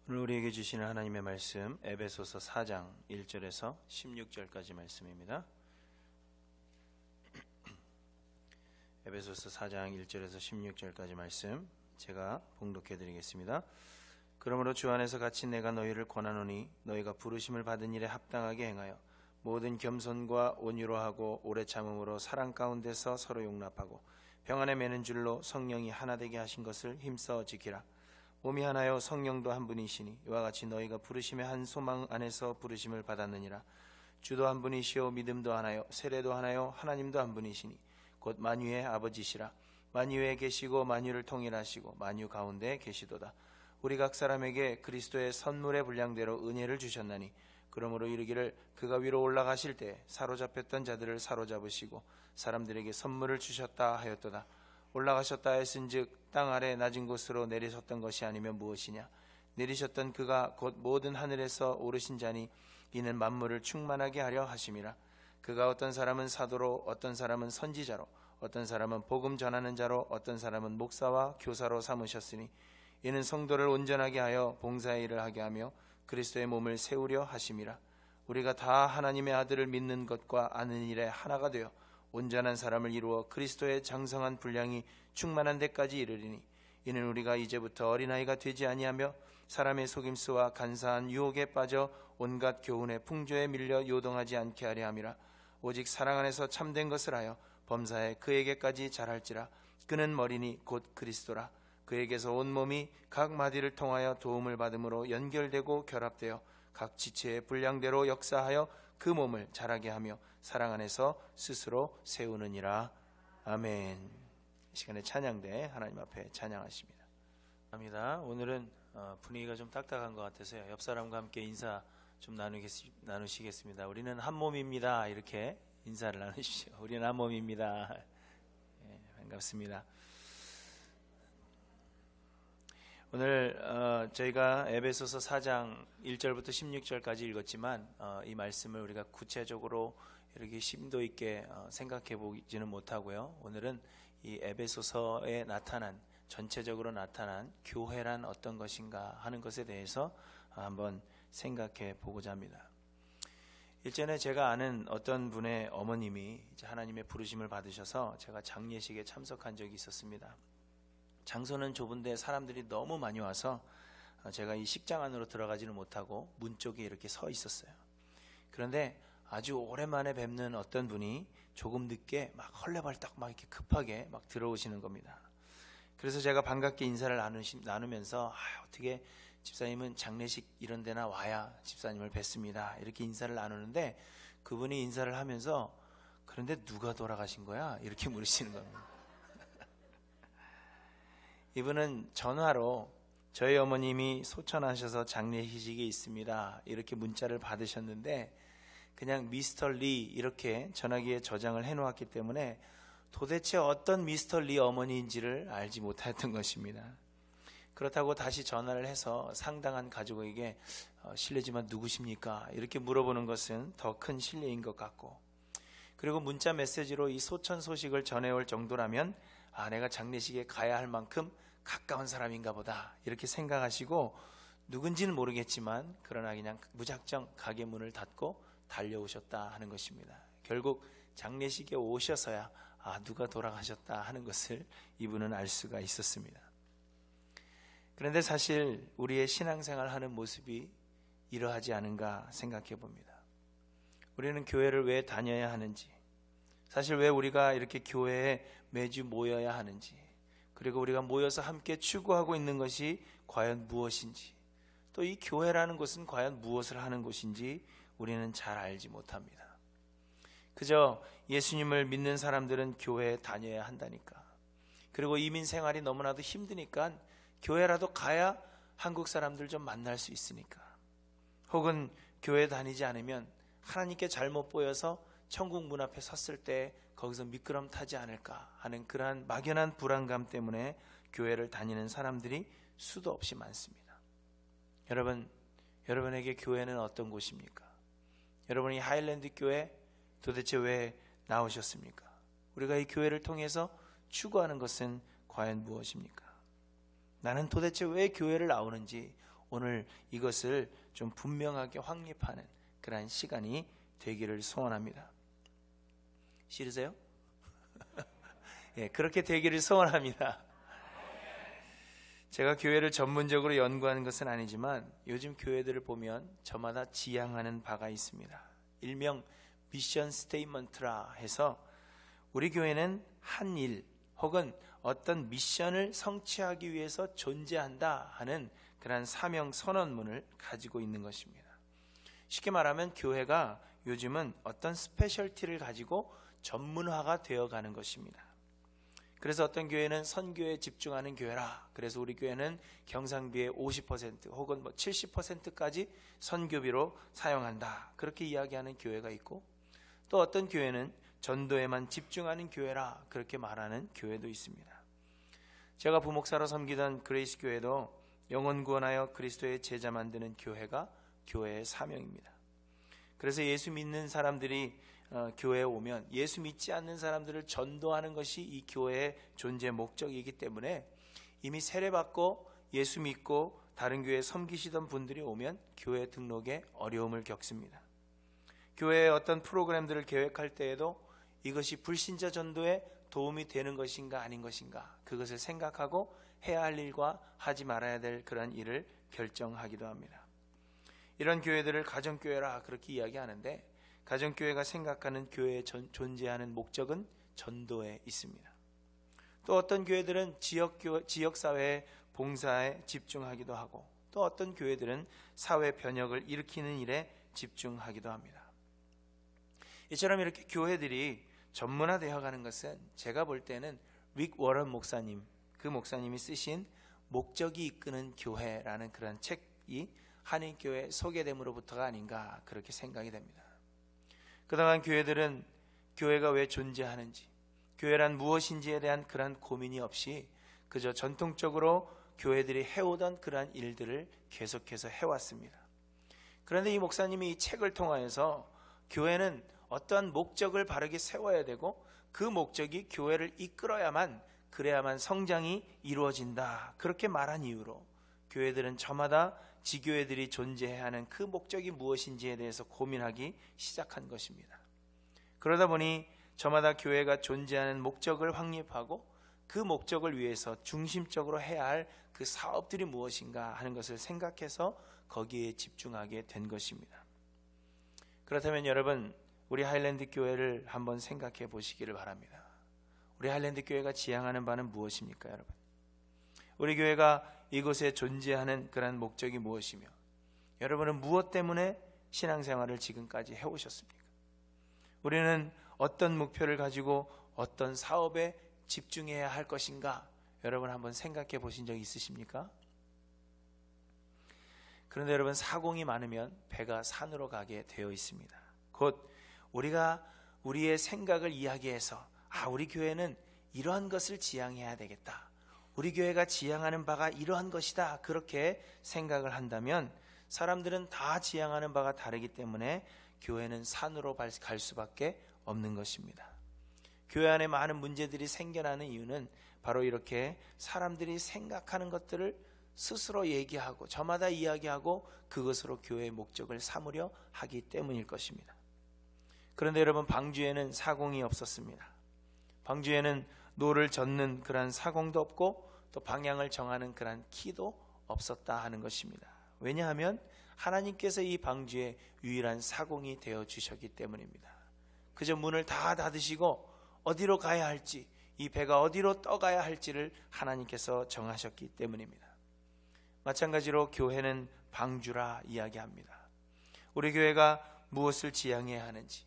오늘 우리에게 주시는 하나님의 말씀 에베소서 4장 1절에서 16절까지 말씀입니다. 에베소서 4장 1절에서 16절까지 말씀 제가 봉독해 드리겠습니다. 그러므로 주 안에서 같이 내가 너희를 권하노니 너희가 부르심을 받은 일에 합당하게 행하여 모든 겸손과 온유로 하고 오래 참음으로 사랑 가운데서 서로 용납하고 평안에 매는 줄로 성령이 하나 되게 하신 것을 힘써 지키라. 몸이 하나요 성령도 한 분이시니 이와 같이 너희가 부르심의 한 소망 안에서 부르심을 받았느니라. 주도 한 분이시요 믿음도 하나요 세례도 하나요 하나님도 한 분이시니 곧 만유의 아버지시라. 만유에 계시고 만유를 통일하시고 만유 가운데 계시도다. 우리 각 사람에게 그리스도의 선물의 분량대로 은혜를 주셨나니 그러므로 이르기를 그가 위로 올라가실 때 사로잡혔던 자들을 사로잡으시고 사람들에게 선물을 주셨다 하였도다. 올라가셨다 했은즉 땅 아래 낮은 곳으로 내리셨던 것이 아니면 무엇이냐. 내리셨던 그가 곧 모든 하늘에서 오르신 자니 이는 만물을 충만하게 하려 하심이라. 그가 어떤 사람은 사도로 어떤 사람은 선지자로 어떤 사람은 복음 전하는 자로 어떤 사람은 목사와 교사로 삼으셨으니 이는 성도를 온전하게 하여 봉사의 일을 하게 하며 그리스도의 몸을 세우려 하심이라. 우리가 다 하나님의 아들을 믿는 것과 아는 일에 하나가 되어 온전한 사람을 이루어 그리스도의 장성한 분량이 충만한 데까지 이르리니 이는 우리가 이제부터 어린아이가 되지 아니하며 사람의 속임수와 간사한 유혹에 빠져 온갖 교훈의 풍조에 밀려 요동하지 않게 하려 함이라. 오직 사랑 안에서 참된 것을 하여 범사에 그에게까지 자랄지라. 그는 머리니 곧 그리스도라. 그에게서 온 몸이 각 마디를 통하여 도움을 받음으로 연결되고 결합되어 각 지체의 분량대로 역사하여 그 몸을 자라게 하며 사랑 안에서 스스로 세우느니라. 아멘. 이 시간에 찬양대 하나님 앞에 찬양하십니다. 감사합니다. 오늘은 분위기가 좀 딱딱한 것 같아서요. 옆 사람과 함께 인사 좀 나누시겠습니다. 우리는 한 몸입니다. 이렇게 인사를 나누십시오. 우리는 한 몸입니다. 네, 반갑습니다. 오늘 저희가 에베소서 4장 1절부터 16절까지 읽었지만 이 말씀을 우리가 구체적으로 이렇게 심도 있게 생각해 보지는 못하고요. 오늘은 이 에베소서에 나타난 전체적으로 나타난 교회란 어떤 것인가 하는 것에 대해서 한번 생각해 보고자 합니다. 일전에 제가 아는 어떤 분의 어머님이 이제 하나님의 부르심을 받으셔서 제가 장례식에 참석한 적이 있었습니다. 장소는 좁은데 사람들이 너무 많이 와서 제가 이 식장 안으로 들어가지는 못하고 문 쪽에 이렇게 서 있었어요. 그런데 아주 오랜만에 뵙는 어떤 분이 조금 늦게 막 헐레벌떡 막 이렇게 급하게 막 들어오시는 겁니다. 그래서 제가 반갑게 인사를 나누면서 어떻게 집사님은 장례식 이런 데나 와야 집사님을 뵙습니다. 이렇게 인사를 나누는데 그분이 인사를 하면서 그런데 누가 돌아가신 거야? 이렇게 물으시는 겁니다. 이분은 전화로 저희 어머님이 소천하셔서 장례식이 있습니다. 이렇게 문자를 받으셨는데 그냥 미스터 리 이렇게 전화기에 저장을 해놓았기 때문에 도대체 어떤 미스터 리 어머니인지를 알지 못했던 것입니다. 그렇다고 다시 전화를 해서 상당한 가족에게 실례지만 누구십니까? 이렇게 물어보는 것은 더 큰 실례인 것 같고, 그리고 문자 메시지로 이 소천 소식을 전해올 정도라면 내가 장례식에 가야 할 만큼 가까운 사람인가 보다 이렇게 생각하시고 누군지는 모르겠지만 그러나 그냥 무작정 가게 문을 닫고 달려오셨다 하는 것입니다. 결국 장례식에 오셔서야 누가 돌아가셨다 하는 것을 이분은 알 수가 있었습니다. 그런데 사실 우리의 신앙생활 하는 모습이 이러하지 않은가 생각해 봅니다. 우리는 교회를 왜 다녀야 하는지, 사실 왜 우리가 이렇게 교회에 매주 모여야 하는지, 그리고 우리가 모여서 함께 추구하고 있는 것이 과연 무엇인지, 또 이 교회라는 곳은 과연 무엇을 하는 곳인지 우리는 잘 알지 못합니다. 그저 예수님을 믿는 사람들은 교회에 다녀야 한다니까, 그리고 이민 생활이 너무나도 힘드니까 교회라도 가야 한국 사람들 좀 만날 수 있으니까, 혹은 교회 다니지 않으면 하나님께 잘못 보여서 천국 문 앞에 섰을 때 거기서 미끄럼 타지 않을까 하는 그러한 막연한 불안감 때문에 교회를 다니는 사람들이 수도 없이 많습니다. 여러분에게 교회는 어떤 곳입니까? 여러분이 하일랜드 교회 도대체 왜 나오셨습니까? 우리가 이 교회를 통해서 추구하는 것은 과연 무엇입니까? 나는 도대체 왜 교회를 나오는지 오늘 이것을 좀 분명하게 확립하는 그러한 시간이 되기를 소원합니다. 싫으세요? 예, 그렇게 되기를 소원합니다. 제가 교회를 전문적으로 연구하는 것은 아니지만 요즘 교회들을 보면 저마다 지향하는 바가 있습니다. 일명 미션 스테이트먼트라 해서 우리 교회는 한 일 혹은 어떤 미션을 성취하기 위해서 존재한다 하는 그런 사명 선언문을 가지고 있는 것입니다. 쉽게 말하면 교회가 요즘은 어떤 스페셜티를 가지고 전문화가 되어가는 것입니다. 그래서 어떤 교회는 선교에 집중하는 교회라. 그래서 우리 교회는 경상비의 50% 혹은 70%까지 선교비로 사용한다. 그렇게 이야기하는 교회가 있고, 또 어떤 교회는 전도에만 집중하는 교회라. 그렇게 말하는 교회도 있습니다. 제가 부목사로 섬기던 그레이스 교회도 영혼 구원하여 그리스도의 제자 만드는 교회가 교회의 사명입니다. 그래서 예수 믿는 사람들이 교회에 오면 예수 믿지 않는 사람들을 전도하는 것이 이 교회의 존재 목적이기 때문에 이미 세례받고 예수 믿고 다른 교회에 섬기시던 분들이 오면 교회 등록에 어려움을 겪습니다. 교회의 어떤 프로그램들을 계획할 때에도 이것이 불신자 전도에 도움이 되는 것인가 아닌 것인가, 그것을 생각하고 해야 할 일과 하지 말아야 될 그런 일을 결정하기도 합니다. 이런 교회들을 가정교회라 그렇게 이야기하는데, 가정교회가 생각하는 교회에 존재하는 목적은 전도에 있습니다. 또 어떤 교회들은 지역사회 봉사에 집중하기도 하고, 또 어떤 교회들은 사회 변혁을 일으키는 일에 집중하기도 합니다. 이처럼 이렇게 교회들이 전문화되어 가는 것은 제가 볼 때는 릭 워런 목사님, 그 목사님이 쓰신 목적이 이끄는 교회라는 그런 책이 한인교회 소개됨으로부터가 아닌가 그렇게 생각이 됩니다. 그동안 교회들은 교회가 왜 존재하는지, 교회란 무엇인지에 대한 그러한 고민이 없이 그저 전통적으로 교회들이 해오던 그러한 일들을 계속해서 해왔습니다. 그런데 이 목사님이 이 책을 통하여서 교회는 어떠한 목적을 바르게 세워야 되고, 그 목적이 교회를 이끌어야만, 그래야만 성장이 이루어진다, 그렇게 말한 이유로 교회들은 저마다 지교회들이 존재해야 하는 그 목적이 무엇인지에 대해서 고민하기 시작한 것입니다. 그러다 보니 저마다 교회가 존재하는 목적을 확립하고 그 목적을 위해서 중심적으로 해야 할 그 사업들이 무엇인가 하는 것을 생각해서 거기에 집중하게 된 것입니다. 그렇다면 여러분, 우리 하일랜드 교회를 한번 생각해 보시기를 바랍니다. 우리 하일랜드 교회가 지향하는 바는 무엇입니까, 여러분? 우리 교회가 이곳에 존재하는 그런 목적이 무엇이며, 여러분은 무엇 때문에 신앙생활을 지금까지 해오셨습니까? 우리는 어떤 목표를 가지고 어떤 사업에 집중해야 할 것인가, 여러분 한번 생각해 보신 적 있으십니까? 그런데 여러분, 사공이 많으면 배가 산으로 가게 되어 있습니다. 곧 우리가 우리의 생각을 이야기해서 우리 교회는 이러한 것을 지향해야 되겠다, 우리 교회가 지향하는 바가 이러한 것이다, 그렇게 생각을 한다면 사람들은 다 지향하는 바가 다르기 때문에 교회는 산으로 갈 수밖에 없는 것입니다. 교회 안에 많은 문제들이 생겨나는 이유는 바로 이렇게 사람들이 생각하는 것들을 스스로 얘기하고 저마다 이야기하고 그것으로 교회의 목적을 삼으려 하기 때문일 것입니다. 그런데 여러분, 방주에는 사공이 없었습니다. 방주에는 노를 젓는 그러한 사공도 없고 또 방향을 정하는 그러한 키도 없었다 하는 것입니다. 왜냐하면 하나님께서 이 방주의 유일한 사공이 되어 주셨기 때문입니다. 그저 문을 다 닫으시고 어디로 가야 할지, 이 배가 어디로 떠가야 할지를 하나님께서 정하셨기 때문입니다. 마찬가지로 교회는 방주라 이야기합니다. 우리 교회가 무엇을 지향해야 하는지,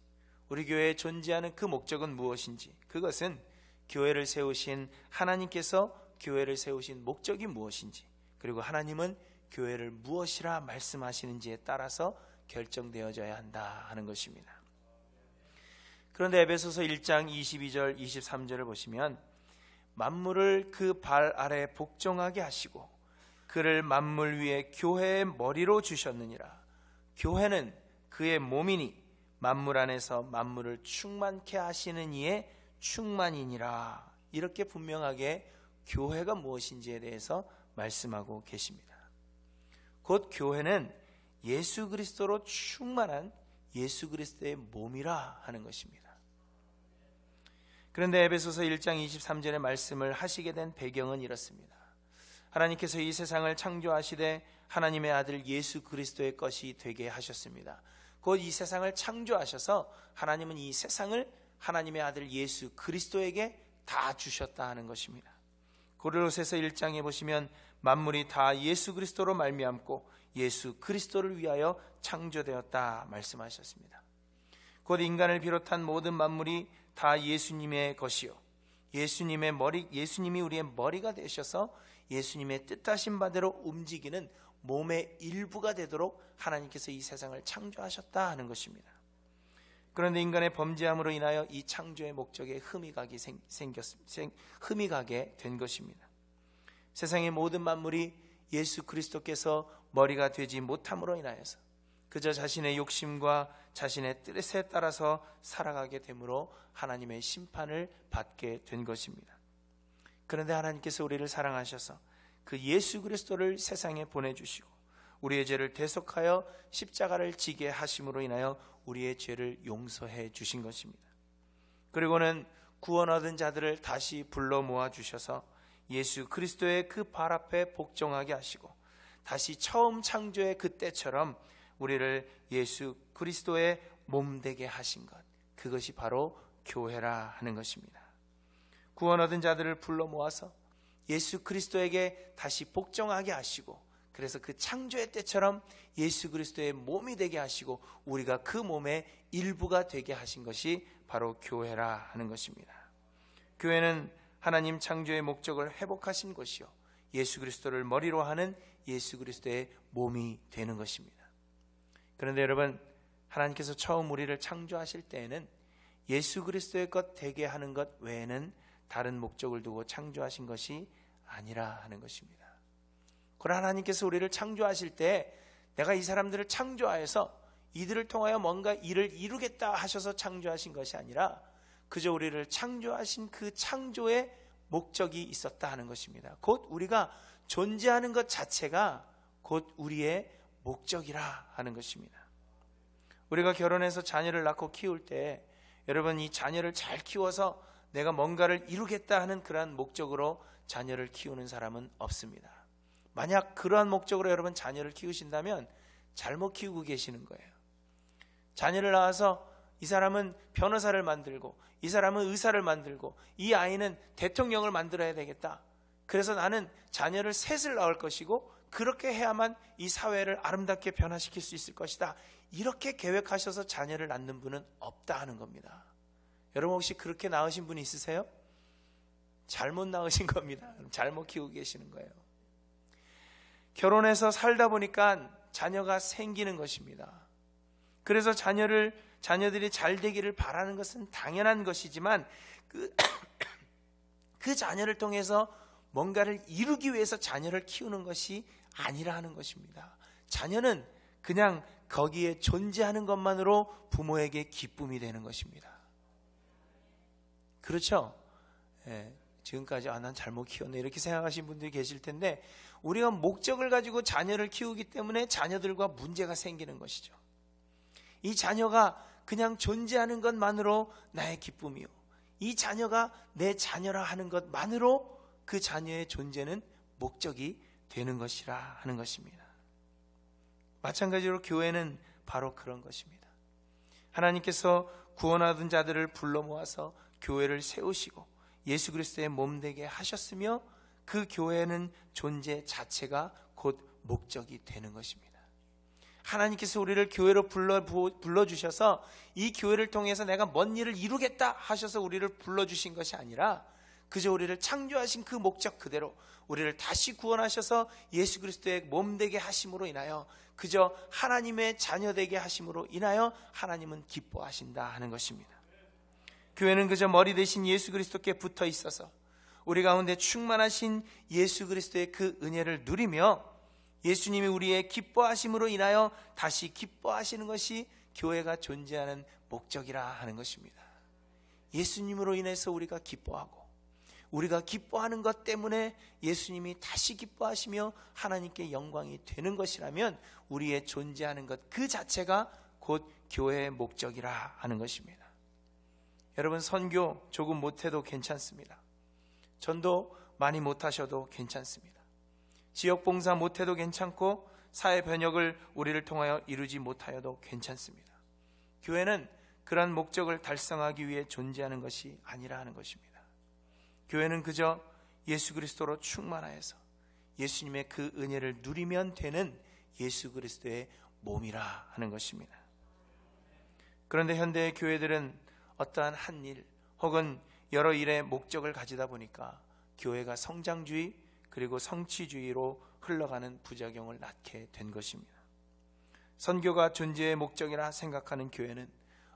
우리 교회에 존재하는 그 목적은 무엇인지, 그것은 교회를 세우신 하나님께서 교회를 세우신 목적이 무엇인지, 그리고 하나님은 교회를 무엇이라 말씀하시는지에 따라서 결정되어져야 한다 하는 것입니다. 그런데 에베소서 1장 22절 23절을 보시면, 만물을 그 발 아래 복종하게 하시고 그를 만물 위에 교회의 머리로 주셨느니라. 교회는 그의 몸이니 만물 안에서 만물을 충만케 하시는 이의 충만이니라. 이렇게 분명하게 교회가 무엇인지에 대해서 말씀하고 계십니다. 곧 교회는 예수 그리스도로 충만한 예수 그리스도의 몸이라 하는 것입니다. 그런데 에베소서 1장 23절의 말씀을 하시게 된 배경은 이렇습니다. 하나님께서 이 세상을 창조하시되 하나님의 아들 예수 그리스도의 것이 되게 하셨습니다. 곧 이 세상을 창조하셔서 하나님은 이 세상을 하나님의 아들 예수 그리스도에게 다 주셨다 하는 것입니다. 고린도후서 1장에 보시면 만물이 다 예수 그리스도로 말미암고 예수 그리스도를 위하여 창조되었다 말씀하셨습니다. 곧 인간을 비롯한 모든 만물이 다 예수님의 것이요, 예수님이 우리의 머리가 되셔서 예수님의 뜻하신 바대로 움직이는 몸의 일부가 되도록 하나님께서 이 세상을 창조하셨다 하는 것입니다. 그런데 인간의 범죄함으로 인하여 이 창조의 목적에 흠이 가게 된 것입니다. 세상의 모든 만물이 예수 그리스도께서 머리가 되지 못함으로 인하여서 그저 자신의 욕심과 자신의 뜻에 따라서 살아가게 되므로 하나님의 심판을 받게 된 것입니다. 그런데 하나님께서 우리를 사랑하셔서 그 예수 그리스도를 세상에 보내주시고 우리의 죄를 대속하여 십자가를 지게 하심으로 인하여 우리의 죄를 용서해 주신 것입니다. 그리고는 구원 얻은 자들을 다시 불러 모아 주셔서 예수 그리스도의 그 발 앞에 복종하게 하시고 다시 처음 창조의 그때처럼 우리를 예수 그리스도의 몸되게 하신 것, 그것이 바로 교회라 하는 것입니다. 구원 얻은 자들을 불러 모아서 예수 그리스도에게 다시 복종하게 하시고 그래서 그 창조의 때처럼 예수 그리스도의 몸이 되게 하시고 우리가 그 몸의 일부가 되게 하신 것이 바로 교회라 하는 것입니다. 교회는 하나님 창조의 목적을 회복하신 것이요, 예수 그리스도를 머리로 하는 예수 그리스도의 몸이 되는 것입니다. 그런데 여러분, 하나님께서 처음 우리를 창조하실 때에는 예수 그리스도의 것 되게 하는 것 외에는 다른 목적을 두고 창조하신 것이 아니라 하는 것입니다. 그러나 하나님께서 우리를 창조하실 때 내가 이 사람들을 창조하여서 이들을 통하여 뭔가 일을 이루겠다 하셔서 창조하신 것이 아니라 그저 우리를 창조하신 그 창조의 목적이 있었다 하는 것입니다. 곧 우리가 존재하는 것 자체가 곧 우리의 목적이라 하는 것입니다. 우리가 결혼해서 자녀를 낳고 키울 때 여러분, 이 자녀를 잘 키워서 내가 뭔가를 이루겠다 하는 그러한 목적으로 자녀를 키우는 사람은 없습니다. 만약 그러한 목적으로 여러분 자녀를 키우신다면 잘못 키우고 계시는 거예요. 자녀를 낳아서 이 사람은 변호사를 만들고 이 사람은 의사를 만들고 이 아이는 대통령을 만들어야 되겠다. 그래서 나는 자녀를 셋을 낳을 것이고 그렇게 해야만 이 사회를 아름답게 변화시킬 수 있을 것이다. 이렇게 계획하셔서 자녀를 낳는 분은 없다 하는 겁니다. 여러분 혹시 그렇게 낳으신 분 있으세요? 잘못 낳으신 겁니다. 잘못 키우고 계시는 거예요. 결혼해서 살다 보니까 자녀가 생기는 것입니다. 그래서 자녀들이 잘 되기를 바라는 것은 당연한 것이지만 그 자녀를 통해서 뭔가를 이루기 위해서 자녀를 키우는 것이 아니라 하는 것입니다. 자녀는 그냥 거기에 존재하는 것만으로 부모에게 기쁨이 되는 것입니다. 그렇죠? 예, 지금까지 난 잘못 키웠네 이렇게 생각하시는 분들이 계실 텐데 우리가 목적을 가지고 자녀를 키우기 때문에 자녀들과 문제가 생기는 것이죠. 이 자녀가 그냥 존재하는 것만으로 나의 기쁨이요, 이 자녀가 내 자녀라 하는 것만으로 그 자녀의 존재는 목적이 되는 것이라 하는 것입니다. 마찬가지로 교회는 바로 그런 것입니다. 하나님께서 구원 얻은 자들을 불러 모아서 교회를 세우시고 예수 그리스도의 몸 되게 하셨으며 그 교회는 존재 자체가 곧 목적이 되는 것입니다. 하나님께서 우리를 교회로 불러주셔서 이 교회를 통해서 내가 뭔 일을 이루겠다 하셔서 우리를 불러주신 것이 아니라 그저 우리를 창조하신 그 목적 그대로 우리를 다시 구원하셔서 예수 그리스도의 몸 되게 하심으로 인하여 그저 하나님의 자녀 되게 하심으로 인하여 하나님은 기뻐하신다 하는 것입니다. 교회는 그저 머리 대신 예수 그리스도께 붙어 있어서 우리 가운데 충만하신 예수 그리스도의 그 은혜를 누리며 예수님이 우리의 기뻐하심으로 인하여 다시 기뻐하시는 것이 교회가 존재하는 목적이라 하는 것입니다. 예수님으로 인해서 우리가 기뻐하고 우리가 기뻐하는 것 때문에 예수님이 다시 기뻐하시며 하나님께 영광이 되는 것이라면 우리의 존재하는 것 그 자체가 곧 교회의 목적이라 하는 것입니다. 여러분, 선교 조금 못해도 괜찮습니다. 전도 많이 못하셔도 괜찮습니다. 지역봉사 못해도 괜찮고 사회 변혁을 우리를 통하여 이루지 못하여도 괜찮습니다. 교회는 그러한 목적을 달성하기 위해 존재하는 것이 아니라 하는 것입니다. 교회는 그저 예수 그리스도로 충만하여서 예수님의 그 은혜를 누리면 되는 예수 그리스도의 몸이라 하는 것입니다. 그런데 현대의 교회들은 어떠한 한 일 혹은 여러 일의 목적을 가지다 보니까 교회가 성장주의 그리고 성취주의로 흘러가는 부작용을 낳게 된 것입니다. 선교가 존재의 목적이라 생각하는 교회는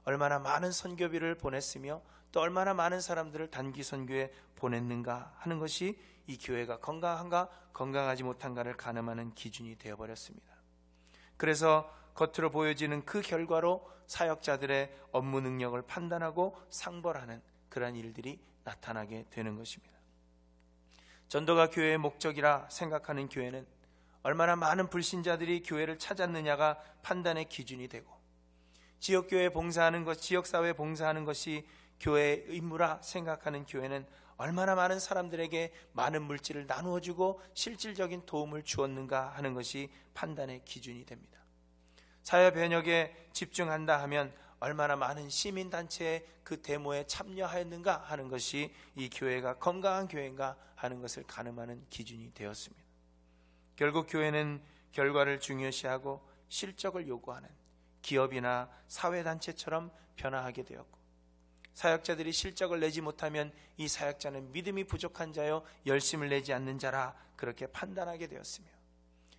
얼마나 많은 선교비를 보냈으며 또 얼마나 많은 사람들을 단기 선교에 보냈는가 하는 것이 이 교회가 건강한가 건강하지 못한가를 가늠하는 기준이 되어버렸습니다. 그래서 겉으로 보여지는 그 결과로 사역자들의 업무 능력을 판단하고 상벌하는 그러한 일들이 나타나게 되는 것입니다. 전도가 교회의 목적이라 생각하는 교회는 얼마나 많은 불신자들이 교회를 찾았느냐가 판단의 기준이 되고, 지역교회에 봉사하는 것, 지역사회에 봉사하는 것이 교회의 의무라 생각하는 교회는 얼마나 많은 사람들에게 많은 물질을 나누어주고 실질적인 도움을 주었는가 하는 것이 판단의 기준이 됩니다. 사회 변혁에 집중한다 하면 얼마나 많은 시민단체의 그 데모에 참여하였는가 하는 것이 이 교회가 건강한 교회인가 하는 것을 가늠하는 기준이 되었습니다. 결국 교회는 결과를 중요시하고 실적을 요구하는 기업이나 사회단체처럼 변화하게 되었고, 사역자들이 실적을 내지 못하면 이 사역자는 믿음이 부족한 자요 열심을 내지 않는 자라 그렇게 판단하게 되었으며,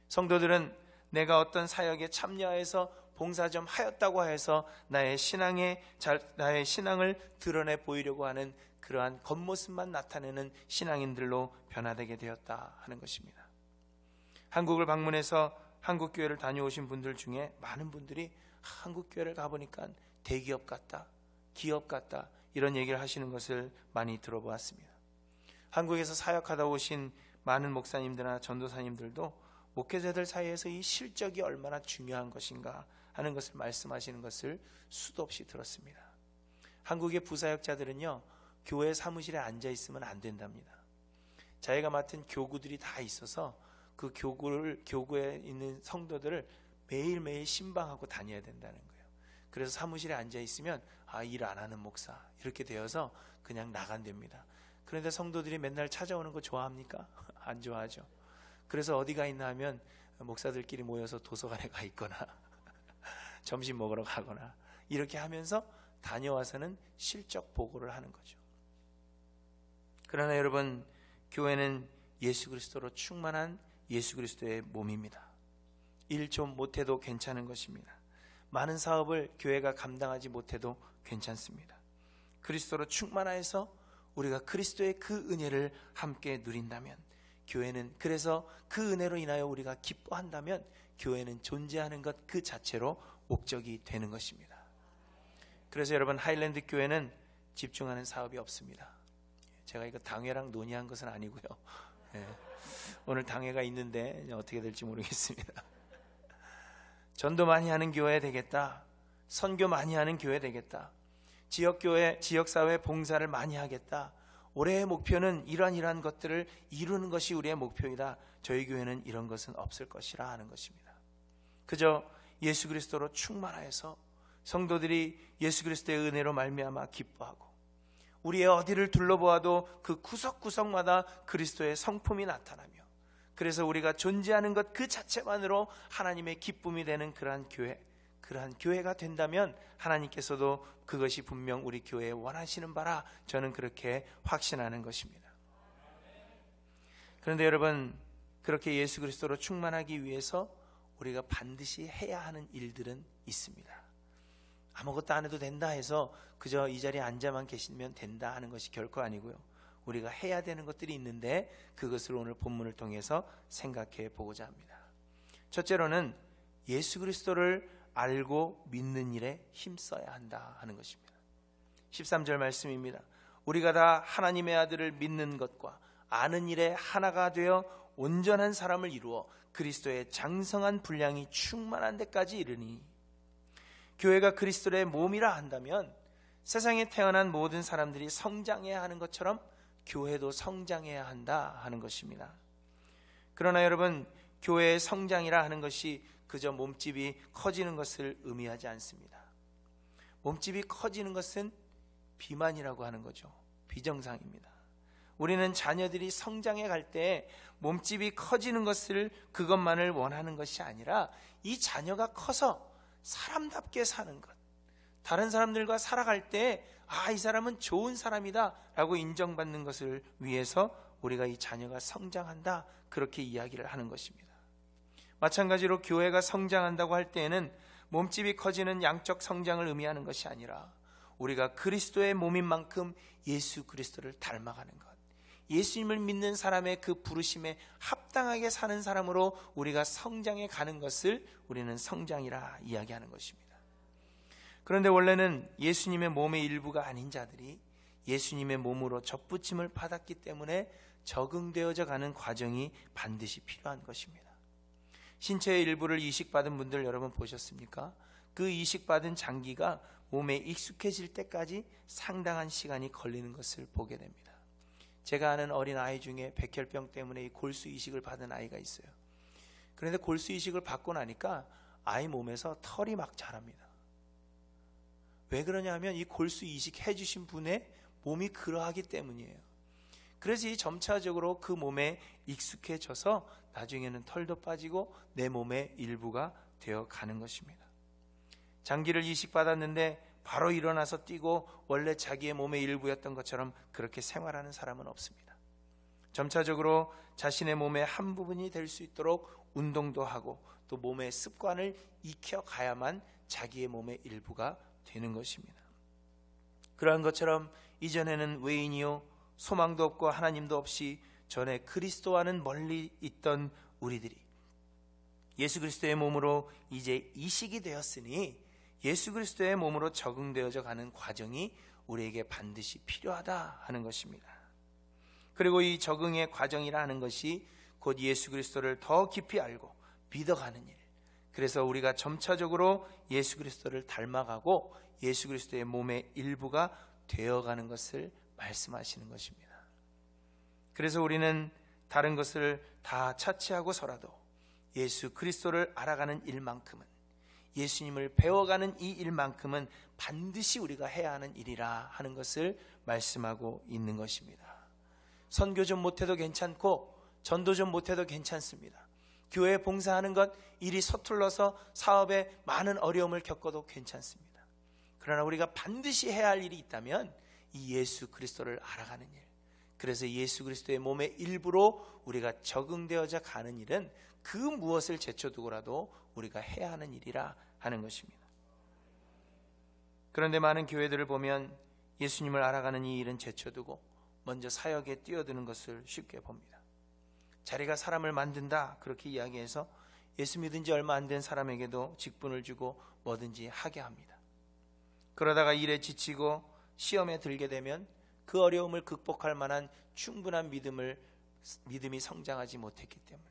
성도들은 내가 어떤 사역에 참여해서 봉사 좀 하였다고 해서 나의 신앙을 드러내 보이려고 하는 그러한 겉모습만 나타내는 신앙인들로 변화되게 되었다 하는 것입니다. 한국을 방문해서 한국교회를 다녀오신 분들 중에 많은 분들이 한국교회를 가보니까 대기업 같다, 기업 같다, 이런 얘기를 하시는 것을 많이 들어보았습니다. 한국에서 사역하다 오신 많은 목사님들이나 전도사님들도 목회자들 사이에서 이 실적이 얼마나 중요한 것인가 하는 것을 말씀하시는 것을 수도 없이 들었습니다. 한국의 부사역자들은요, 교회 사무실에 앉아 있으면 안 된답니다. 자기가 맡은 교구들이 다 있어서 그 교구에 있는 성도들을 매일매일 신방하고 다녀야 된다는 거예요. 그래서 사무실에 앉아 있으면 일 안 하는 목사 이렇게 되어서 그냥 나간답니다. 그런데 성도들이 맨날 찾아오는 거 좋아합니까? 안 좋아하죠. 그래서 어디가 있나 하면 목사들끼리 모여서 도서관에 가 있거나 점심 먹으러 가거나 이렇게 하면서 다녀와서는 실적 보고를 하는 거죠. 그러나 여러분, 교회는 예수 그리스도로 충만한 예수 그리스도의 몸입니다. 일 좀 못해도 괜찮은 것입니다. 많은 사업을 교회가 감당하지 못해도 괜찮습니다. 그리스도로 충만하여서 우리가 그리스도의 그 은혜를 함께 누린다면, 교회는 그래서 그 은혜로 인하여 우리가 기뻐한다면 교회는 존재하는 것 그 자체로 목적이 되는 것입니다. 그래서 여러분, 하일랜드 교회는 집중하는 사업이 없습니다. 제가 이거 당회랑 논의한 것은 아니고요. 오늘 당회가 있는데 어떻게 될지 모르겠습니다. 전도 많이 하는 교회 되겠다, 선교 많이 하는 교회 되겠다, 지역교회, 지역사회 봉사를 많이 하겠다, 올해의 목표는 이러한 것들을 이루는 것이 우리의 목표이다, 저희 교회는 이런 것은 없을 것이라 하는 것입니다. 그저 예수 그리스도로 충만하여서 성도들이 예수 그리스도의 은혜로 말미암아 기뻐하고, 우리의 어디를 둘러보아도 그 구석구석마다 그리스도의 성품이 나타나며, 그래서 우리가 존재하는 것 그 자체만으로 하나님의 기쁨이 되는 그러한 교회가 된다면 하나님께서도 그것이 분명 우리 교회에 원하시는 바라 저는 그렇게 확신하는 것입니다. 그런데 여러분, 그렇게 예수 그리스도로 충만하기 위해서 우리가 반드시 해야 하는 일들은 있습니다. 아무것도 안 해도 된다 해서 그저 이 자리에 앉아만 계시면 된다 하는 것이 결코 아니고요, 우리가 해야 되는 것들이 있는데 그것을 오늘 본문을 통해서 생각해 보고자 합니다. 첫째로는 예수 그리스도를 알고 믿는 일에 힘써야 한다 하는 것입니다. 13절 말씀입니다. 우리가 다 하나님의 아들을 믿는 것과 아는 일에 하나가 되어 온전한 사람을 이루어 그리스도의 장성한 분량이 충만한 데까지 이르니, 교회가 그리스도의 몸이라 한다면 세상에 태어난 모든 사람들이 성장해야 하는 것처럼 교회도 성장해야 한다 하는 것입니다. 그러나 여러분, 교회의 성장이라 하는 것이 그저 몸집이 커지는 것을 의미하지 않습니다. 몸집이 커지는 것은 비만이라고 하는 거죠. 비정상입니다. 우리는 자녀들이 성장해 갈 때 몸집이 커지는 것을, 그것만을 원하는 것이 아니라 이 자녀가 커서 사람답게 사는 것, 다른 사람들과 살아갈 때 이 사람은 좋은 사람이다 라고 인정받는 것을 위해서 우리가 이 자녀가 성장한다, 그렇게 이야기를 하는 것입니다. 마찬가지로 교회가 성장한다고 할 때에는 몸집이 커지는 양적 성장을 의미하는 것이 아니라 우리가 그리스도의 몸인 만큼 예수 그리스도를 닮아가는 것, 예수님을 믿는 사람의 그 부르심에 합당하게 사는 사람으로 우리가 성장해 가는 것을 우리는 성장이라 이야기하는 것입니다. 그런데 원래는 예수님의 몸의 일부가 아닌 자들이 예수님의 몸으로 접붙임을 받았기 때문에 적응되어져 가는 과정이 반드시 필요한 것입니다. 신체의 일부를 이식받은 분들 여러분 보셨습니까? 그 이식받은 장기가 몸에 익숙해질 때까지 상당한 시간이 걸리는 것을 보게 됩니다. 제가 아는 어린 아이 중에 백혈병 때문에 이 골수 이식을 받은 아이가 있어요. 그런데 골수 이식을 받고 나니까 아이 몸에서 털이 막 자랍니다. 왜 그러냐 하면 이 골수 이식 해주신 분의 몸이 그러하기 때문이에요. 그래서 이 점차적으로 그 몸에 익숙해져서 나중에는 털도 빠지고 내 몸의 일부가 되어 가는 것입니다. 장기를 이식받았는데 바로 일어나서 뛰고 원래 자기의 몸의 일부였던 것처럼 그렇게 생활하는 사람은 없습니다. 점차적으로 자신의 몸의 한 부분이 될 수 있도록 운동도 하고 또 몸의 습관을 익혀가야만 자기의 몸의 일부가 되는 것입니다. 그러한 것처럼 이전에는 외인이요 소망도 없고 하나님도 없이 전에 그리스도와는 멀리 있던 우리들이 예수 그리스도의 몸으로 이제 이식이 되었으니 예수 그리스도의 몸으로 적응되어져 가는 과정이 우리에게 반드시 필요하다 하는 것입니다. 그리고 이 적응의 과정이라 하는 것이 곧 예수 그리스도를 더 깊이 알고 믿어가는 일, 그래서 우리가 점차적으로 예수 그리스도를 닮아가고 예수 그리스도의 몸의 일부가 되어가는 것을 말씀하시는 것입니다. 그래서 우리는 다른 것을 다 차치하고서라도 예수 그리스도를 알아가는 일만큼은, 예수님을 배워가는 이 일만큼은 반드시 우리가 해야 하는 일이라 하는 것을 말씀하고 있는 것입니다. 선교 좀 못해도 괜찮고 전도 좀 못해도 괜찮습니다. 교회에 봉사하는 것, 일이 서툴러서 사업에 많은 어려움을 겪어도 괜찮습니다. 그러나 우리가 반드시 해야 할 일이 있다면 이 예수 그리스도를 알아가는 일, 그래서 예수 그리스도의 몸의 일부로 우리가 적응되어져 가는 일은 그 무엇을 제쳐두고라도 우리가 해야 하는 일이라 하는 것입니다. 그런데 많은 교회들을 보면 예수님을 알아가는 이 일은 제쳐두고 먼저 사역에 뛰어드는 것을 쉽게 봅니다. 자리가 사람을 만든다 그렇게 이야기해서 예수 믿은 지 얼마 안 된 사람에게도 직분을 주고 뭐든지 하게 합니다. 그러다가 일에 지치고 시험에 들게 되면 그 어려움을 극복할 만한 충분한 믿음이 성장하지 못했기 때문에,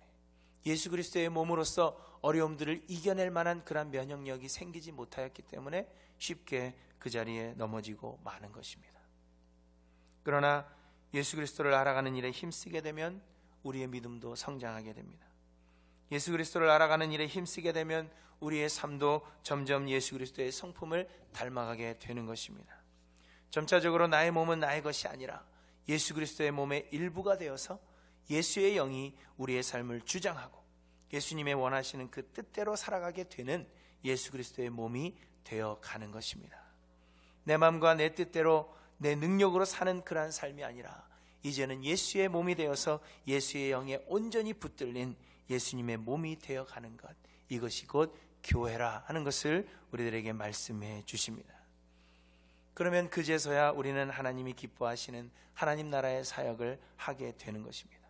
예수 그리스도의 몸으로서 어려움들을 이겨낼 만한 그런 면역력이 생기지 못하였기 때문에 쉽게 그 자리에 넘어지고 마는 것입니다. 그러나 예수 그리스도를 알아가는 일에 힘쓰게 되면 우리의 믿음도 성장하게 됩니다. 예수 그리스도를 알아가는 일에 힘쓰게 되면 우리의 삶도 점점 예수 그리스도의 성품을 닮아가게 되는 것입니다. 점차적으로 나의 몸은 나의 것이 아니라 예수 그리스도의 몸의 일부가 되어서 예수의 영이 우리의 삶을 주장하고 예수님의 원하시는 그 뜻대로 살아가게 되는 예수 그리스도의 몸이 되어가는 것입니다. 내 마음과 내 뜻대로 내 능력으로 사는 그러한 삶이 아니라 이제는 예수의 몸이 되어서 예수의 영에 온전히 붙들린 예수님의 몸이 되어가는 것, 이것이 곧 교회라 하는 것을 우리들에게 말씀해 주십니다. 그러면 그제서야 우리는 하나님이 기뻐하시는 하나님 나라의 사역을 하게 되는 것입니다.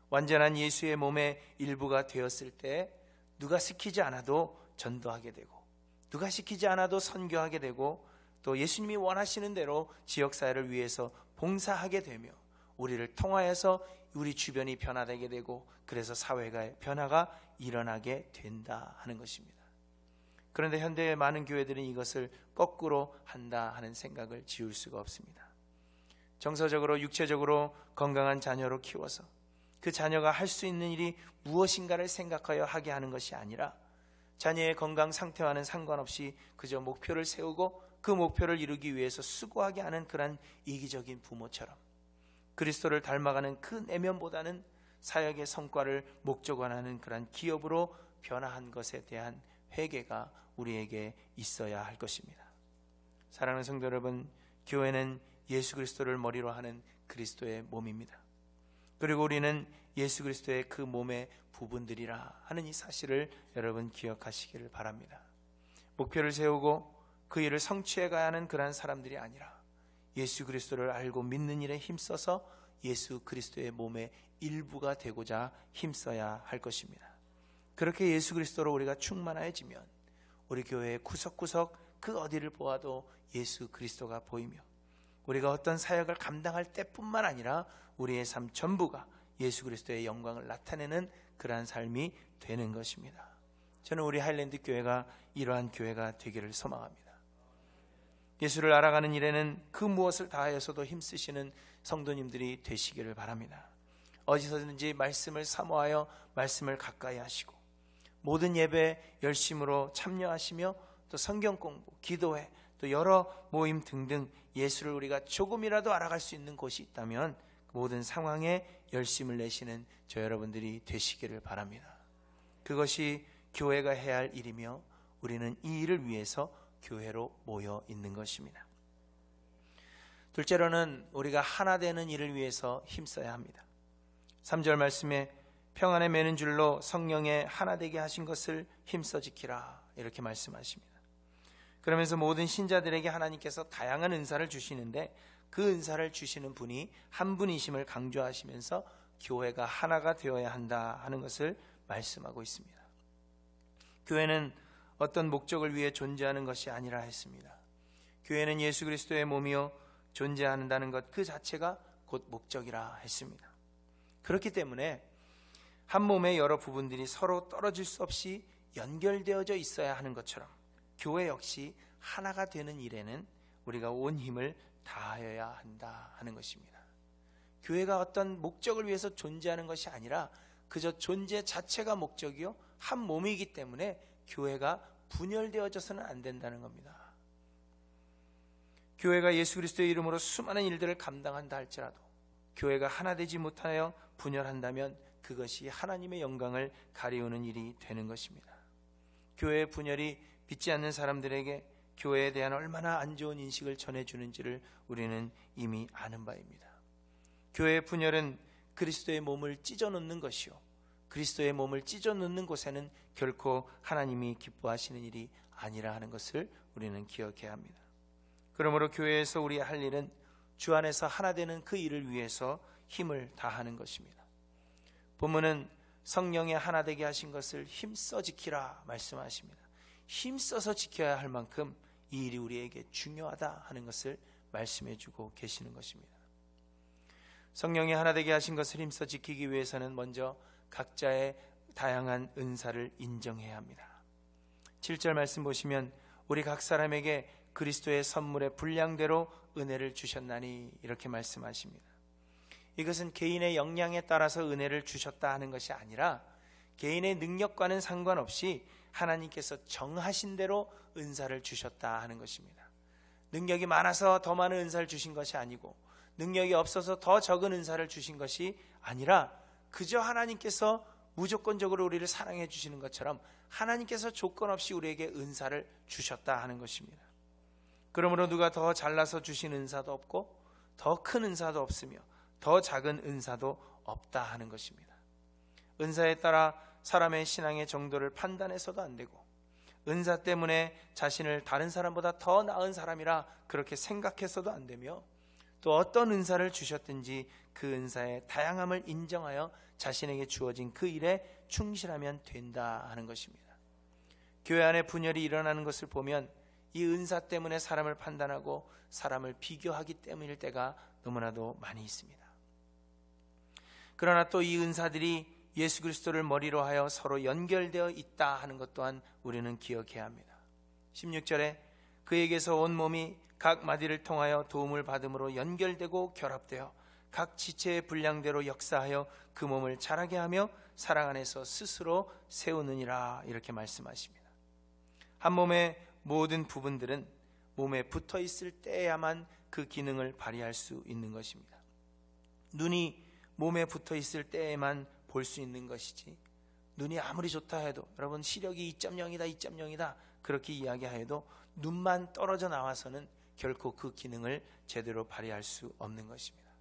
완전한 예수의 몸의 일부가 되었을 때 누가 시키지 않아도 전도하게 되고, 누가 시키지 않아도 선교하게 되고, 또 예수님이 원하시는 대로 지역사회를 위해서 봉사하게 되며 우리를 통하여서 우리 주변이 변화되게 되고 그래서 사회가 변화가 일어나게 된다 하는 것입니다. 그런데 현대의 많은 교회들은 이것을 거꾸로 한다 하는 생각을 지울 수가 없습니다. 정서적으로 육체적으로 건강한 자녀로 키워서 그 자녀가 할 수 있는 일이 무엇인가를 생각하여 하게 하는 것이 아니라 자녀의 건강 상태와는 상관없이 그저 목표를 세우고 그 목표를 이루기 위해서 수고하게 하는 그런 이기적인 부모처럼 그리스도를 닮아가는 그 내면보다는 사역의 성과를 목적화하는 그런 기업으로 변화한 것에 대한 회개가 우리에게 있어야 할 것입니다. 사랑하는 성도 여러분, 교회는 예수 그리스도를 머리로 하는 그리스도의 몸입니다. 그리고 우리는 예수 그리스도의 그 몸의 부분들이라 하는 이 사실을 여러분 기억하시기를 바랍니다. 목표를 세우고 그 일을 성취해 가야 하는 그러한 사람들이 아니라 예수 그리스도를 알고 믿는 일에 힘써서 예수 그리스도의 몸의 일부가 되고자 힘써야 할 것입니다. 그렇게 예수 그리스도로 우리가 충만해지면 우리 교회의 구석구석 그 어디를 보아도 예수 그리스도가 보이며 우리가 어떤 사역을 감당할 때뿐만 아니라 우리의 삶 전부가 예수 그리스도의 영광을 나타내는 그러한 삶이 되는 것입니다. 저는 우리 하일랜드 교회가 이러한 교회가 되기를 소망합니다. 예수를 알아가는 일에는 그 무엇을 다하여서도 힘쓰시는 성도님들이 되시기를 바랍니다. 어디서든지 말씀을 사모하여 말씀을 가까이 하시고 모든 예배에 열심으로 참여하시며 또 성경 공부, 기도회, 또 여러 모임 등등 예수를 우리가 조금이라도 알아갈 수 있는 곳이 있다면 모든 상황에 열심을 내시는 저 여러분들이 되시기를 바랍니다. 그것이 교회가 해야 할 일이며 우리는 이 일을 위해서 교회로 모여 있는 것입니다. 둘째로는 우리가 하나 되는 일을 위해서 힘써야 합니다. 3절 말씀에 평안에 매는 줄로 성령에 하나 되게 하신 것을 힘써 지키라 이렇게 말씀하십니다. 그러면서 모든 신자들에게 하나님께서 다양한 은사를 주시는데 그 은사를 주시는 분이 한 분이심을 강조하시면서 교회가 하나가 되어야 한다 하는 것을 말씀하고 있습니다. 교회는 어떤 목적을 위해 존재하는 것이 아니라 했습니다. 교회는 예수 그리스도의 몸이요 존재한다는 것 그 자체가 곧 목적이라 했습니다. 그렇기 때문에 한 몸의 여러 부분들이 서로 떨어질 수 없이 연결되어져 있어야 하는 것처럼 교회 역시 하나가 되는 일에는 우리가 온 힘을 다하여야 한다 하는 것입니다. 교회가 어떤 목적을 위해서 존재하는 것이 아니라 그저 존재 자체가 목적이요 한 몸이기 때문에 교회가 분열되어져서는 안 된다는 겁니다. 교회가 예수 그리스도의 이름으로 수많은 일들을 감당한다 할지라도 교회가 하나 되지 못하여 분열한다면 그것이 하나님의 영광을 가리우는 일이 되는 것입니다. 교회의 분열이 믿지 않는 사람들에게 교회에 대한 얼마나 안 좋은 인식을 전해주는지를 우리는 이미 아는 바입니다. 교회의 분열은 그리스도의 몸을 찢어놓는 것이요 그리스도의 몸을 찢어놓는 곳에는 결코 하나님이 기뻐하시는 일이 아니라 하는 것을 우리는 기억해야 합니다. 그러므로 교회에서 우리 할 일은 주 안에서 하나 되는 그 일을 위해서 힘을 다하는 것입니다. 본문은 성령에 하나 되게 하신 것을 힘써 지키라 말씀하십니다. 힘써서 지켜야 할 만큼 이 일이 우리에게 중요하다 하는 것을 말씀해 주고 계시는 것입니다. 성령에 하나 되게 하신 것을 힘써 지키기 위해서는 먼저 각자의 다양한 은사를 인정해야 합니다. 7절 말씀 보시면 우리 각 사람에게 그리스도의 선물의 분량대로 은혜를 주셨나니 이렇게 말씀하십니다. 이것은 개인의 역량에 따라서 은혜를 주셨다 하는 것이 아니라 개인의 능력과는 상관없이 하나님께서 정하신 대로 은사를 주셨다 하는 것입니다. 능력이 많아서 더 많은 은사를 주신 것이 아니고 능력이 없어서 더 적은 은사를 주신 것이 아니라 그저 하나님께서 무조건적으로 우리를 사랑해 주시는 것처럼 하나님께서 조건 없이 우리에게 은사를 주셨다 하는 것입니다. 그러므로 누가 더 잘나서 주신 은사도 없고 더 큰 은사도 없으며 더 작은 은사도 없다 하는 것입니다. 은사에 따라 사람의 신앙의 정도를 판단해서도 안 되고 은사 때문에 자신을 다른 사람보다 더 나은 사람이라 그렇게 생각해서도 안 되며 또 어떤 은사를 주셨든지 그 은사의 다양함을 인정하여 자신에게 주어진 그 일에 충실하면 된다 하는 것입니다. 교회 안에 분열이 일어나는 것을 보면 이 은사 때문에 사람을 판단하고 사람을 비교하기 때문일 때가 너무나도 많이 있습니다. 그러나 또 이 은사들이 예수 그리스도를 머리로 하여 서로 연결되어 있다 하는 것 또한 우리는 기억해야 합니다. 16절에 그에게서 온 몸이 각 마디를 통하여 도움을 받음으로 연결되고 결합되어 각 지체의 분량대로 역사하여 그 몸을 자라게 하며 사랑 안에서 스스로 세우느니라, 이렇게 말씀하십니다. 한 몸의 모든 부분들은 몸에 붙어 있을 때야만 그 기능을 발휘할 수 있는 것입니다. 눈이 몸에 붙어 있을 때에만 볼 수 있는 것이지, 눈이 아무리 좋다 해도, 여러분 시력이 2.0이다 2.0이다 그렇게 이야기해도 눈만 떨어져 나와서는 결코 그 기능을 제대로 발휘할 수 없는 것입니다.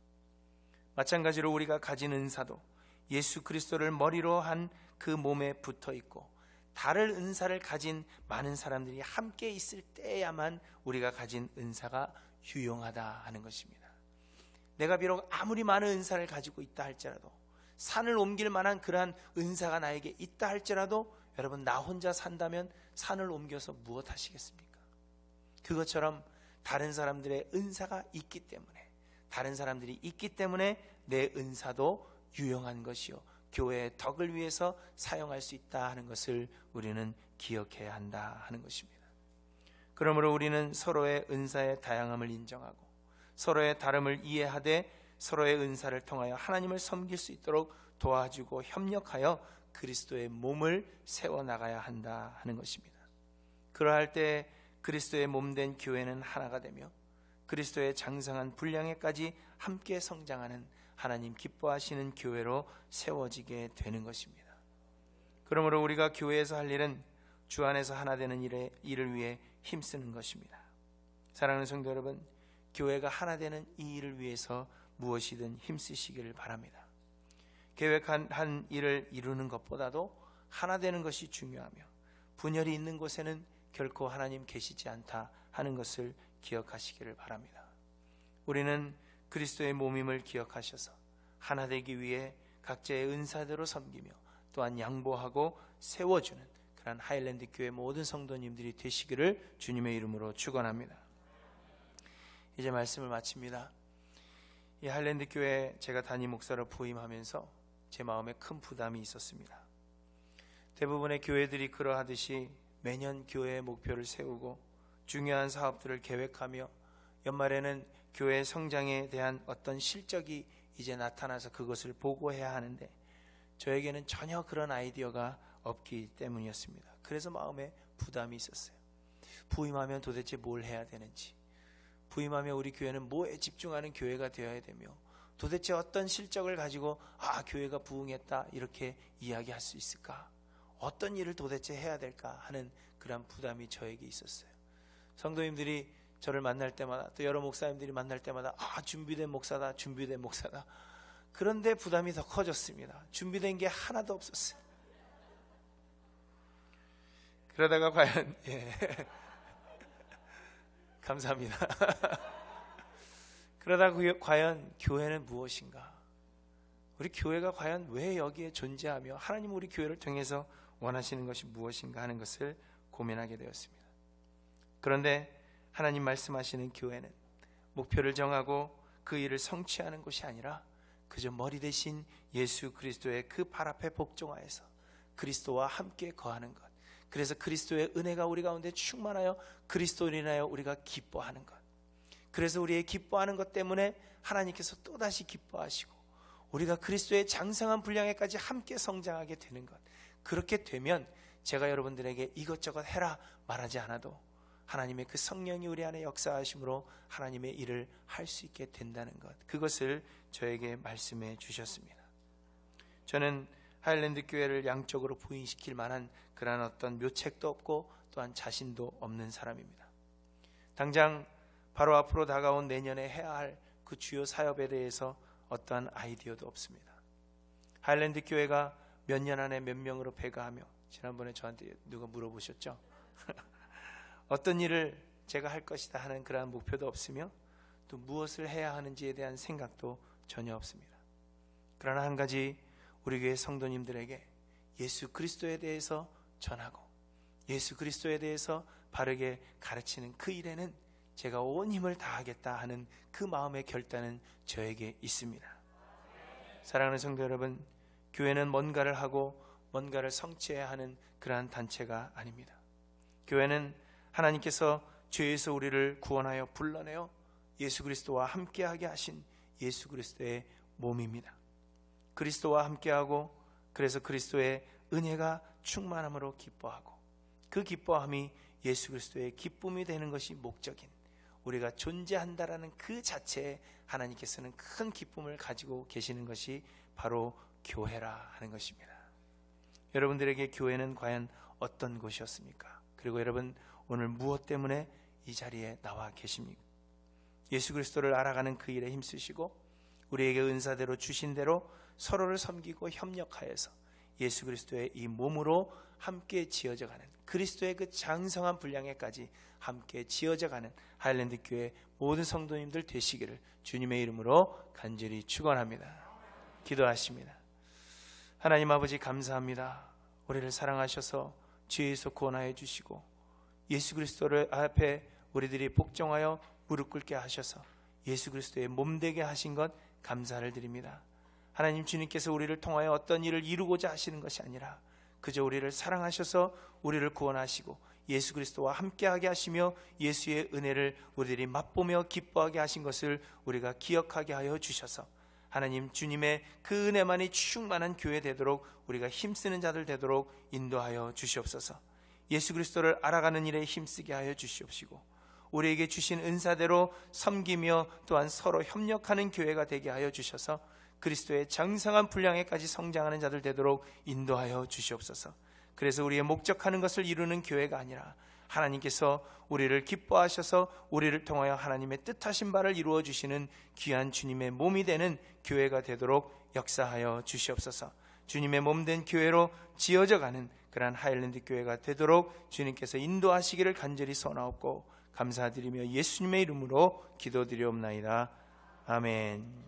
마찬가지로 우리가 가진 은사도 예수 그리스도를 머리로 한 그 몸에 붙어 있고, 다른 은사를 가진 많은 사람들이 함께 있을 때야만 우리가 가진 은사가 유용하다 하는 것입니다. 내가 비록 아무리 많은 은사를 가지고 있다 할지라도, 산을 옮길 만한 그러한 은사가 나에게 있다 할지라도, 여러분 나 혼자 산다면 산을 옮겨서 무엇 하시겠습니까? 그것처럼 다른 사람들의 은사가 있기 때문에, 다른 사람들이 있기 때문에 내 은사도 유용한 것이요 교회의 덕을 위해서 사용할 수 있다 하는 것을 우리는 기억해야 한다 하는 것입니다. 그러므로 우리는 서로의 은사의 다양함을 인정하고 서로의 다름을 이해하되 서로의 은사를 통하여 하나님을 섬길 수 있도록 도와주고 협력하여 그리스도의 몸을 세워나가야 한다 하는 것입니다. 그러할 때 그리스도의 몸된 교회는 하나가 되며 그리스도의 장성한 분량에까지 함께 성장하는 하나님 기뻐하시는 교회로 세워지게 되는 것입니다. 그러므로 우리가 교회에서 할 일은 주 안에서 하나 되는 일을 위해 힘쓰는 것입니다. 사랑하는 성도 여러분, 교회가 하나 되는 이 일을 위해서 무엇이든 힘쓰시기를 바랍니다. 계획한 일을 이루는 것보다도 하나 되는 것이 중요하며, 분열이 있는 곳에는 결코 하나님 계시지 않다 하는 것을 기억하시기를 바랍니다. 우리는 그리스도의 몸임을 기억하셔서 하나 되기 위해 각자의 은사대로 섬기며 또한 양보하고 세워주는 그런 하일랜드 교회 모든 성도님들이 되시기를 주님의 이름으로 축원합니다. 이제 말씀을 마칩니다. 이 하일랜드 교회 제가 담임 목사로 부임하면서 제 마음에 큰 부담이 있었습니다. 대부분의 교회들이 그러하듯이 매년 교회의 목표를 세우고 중요한 사업들을 계획하며 연말에는 교회 성장에 대한 어떤 실적이 이제 나타나서 그것을 보고해야 하는데, 저에게는 전혀 그런 아이디어가 없기 때문이었습니다. 그래서 마음에 부담이 있었어요. 부임하면 도대체 뭘 해야 되는지, 부임하면 우리 교회는 뭐에 집중하는 교회가 되어야 되며, 도대체 어떤 실적을 가지고 교회가 부흥했다 이렇게 이야기할 수 있을까, 어떤 일을 도대체 해야 될까 하는 그런 부담이 저에게 있었어요. 성도님들이 저를 만날 때마다, 또 여러 목사님들이 만날 때마다 준비된 목사다, 준비된 목사다. 그런데 부담이 더 커졌습니다. 준비된 게 하나도 없었어요. 그러다가 과연 감사합니다. 그러다가 과연 교회는 무엇인가, 우리 교회가 과연 왜 여기에 존재하며 하나님 우리 교회를 통해서 원하시는 것이 무엇인가 하는 것을 고민하게 되었습니다. 그런데 하나님 말씀하시는 교회는 목표를 정하고 그 일을 성취하는 것이 아니라 그저 머리 대신 예수 그리스도의 그 발 앞에 복종하여서 그리스도와 함께 거하는 것, 그래서 그리스도의 은혜가 우리 가운데 충만하여 그리스도로 인하여 우리가 기뻐하는 것, 그래서 우리의 기뻐하는 것 때문에 하나님께서 또다시 기뻐하시고 우리가 그리스도의 장성한 분량에까지 함께 성장하게 되는 것, 그렇게 되면 제가 여러분들에게 이것저것 해라 말하지 않아도 하나님의 그 성령이 우리 안에 역사하심으로 하나님의 일을 할 수 있게 된다는 것, 그것을 저에게 말씀해 주셨습니다. 저는 하일랜드 교회를 양쪽으로 부인시킬 만한 그런 어떤 묘책도 없고 또한 자신도 없는 사람입니다. 당장 바로 앞으로 다가온 내년에 해야 할 그 주요 사업에 대해서 어떠한 아이디어도 없습니다. 하일랜드 교회가 몇 년 안에 몇 명으로 배가하며, 지난번에 저한테 누가 물어보셨죠? 어떤 일을 제가 할 것이다 하는 그러한 목표도 없으며 또 무엇을 해야 하는지에 대한 생각도 전혀 없습니다. 그러나 한 가지, 우리 교회 성도님들에게 예수 그리스도에 대해서 전하고 예수 그리스도에 대해서 바르게 가르치는 그 일에는 제가 온 힘을 다하겠다 하는 그 마음의 결단은 저에게 있습니다. 사랑하는 성도 여러분, 교회는 뭔가를 하고 뭔가를 성취해야 하는 그러한 단체가 아닙니다. 교회는 하나님께서 죄에서 우리를 구원하여 불러내어 예수 그리스도와 함께하게 하신 예수 그리스도의 몸입니다. 그리스도와 함께하고, 그래서 그리스도의 은혜가 충만함으로 기뻐하고, 그 기뻐함이 예수 그리스도의 기쁨이 되는 것이 목적인, 우리가 존재한다라는 그 자체에 하나님께서는 큰 기쁨을 가지고 계시는 것이 바로 교회라 하는 것입니다. 여러분들에게 교회는 과연 어떤 곳이었습니까? 그리고 여러분, 오늘 무엇 때문에 이 자리에 나와 계십니까? 예수 그리스도를 알아가는 그 일에 힘쓰시고, 우리에게 은사대로 주신 대로 서로를 섬기고 협력하여서 예수 그리스도의 이 몸으로 함께 지어져가는, 그리스도의 그 장성한 분량에까지 함께 지어져가는 하일랜드 교회 모든 성도님들 되시기를 주님의 이름으로 간절히 축원합니다. 기도하십니다. 하나님 아버지, 감사합니다. 우리를 사랑하셔서 죄에서 구원하여 주시고 예수 그리스도를 앞에 우리들이 복종하여 무릎 꿇게 하셔서 예수 그리스도의 몸 되게 하신 것 감사를 드립니다. 하나님, 주님께서 우리를 통하여 어떤 일을 이루고자 하시는 것이 아니라 그저 우리를 사랑하셔서 우리를 구원하시고 예수 그리스도와 함께하게 하시며 예수의 은혜를 우리들이 맛보며 기뻐하게 하신 것을 우리가 기억하게 하여 주셔서 하나님, 주님의 그 은혜만이 충만한 교회 되도록 우리가 힘쓰는 자들 되도록 인도하여 주시옵소서. 예수 그리스도를 알아가는 일에 힘쓰게 하여 주시옵시고 우리에게 주신 은사대로 섬기며 또한 서로 협력하는 교회가 되게 하여 주셔서 그리스도의 장성한 분량에까지 성장하는 자들 되도록 인도하여 주시옵소서. 그래서 우리의 목적하는 것을 이루는 교회가 아니라 하나님께서 우리를 기뻐하셔서 우리를 통하여 하나님의 뜻하신 바를 이루어 주시는 귀한 주님의 몸이 되는 교회가 되도록 역사하여 주시옵소서. 주님의 몸된 교회로 지어져가는 그러한 하일랜드 교회가 되도록 주님께서 인도하시기를 간절히 소원하옵고 감사드리며 예수님의 이름으로 기도드리옵나이다. 아멘.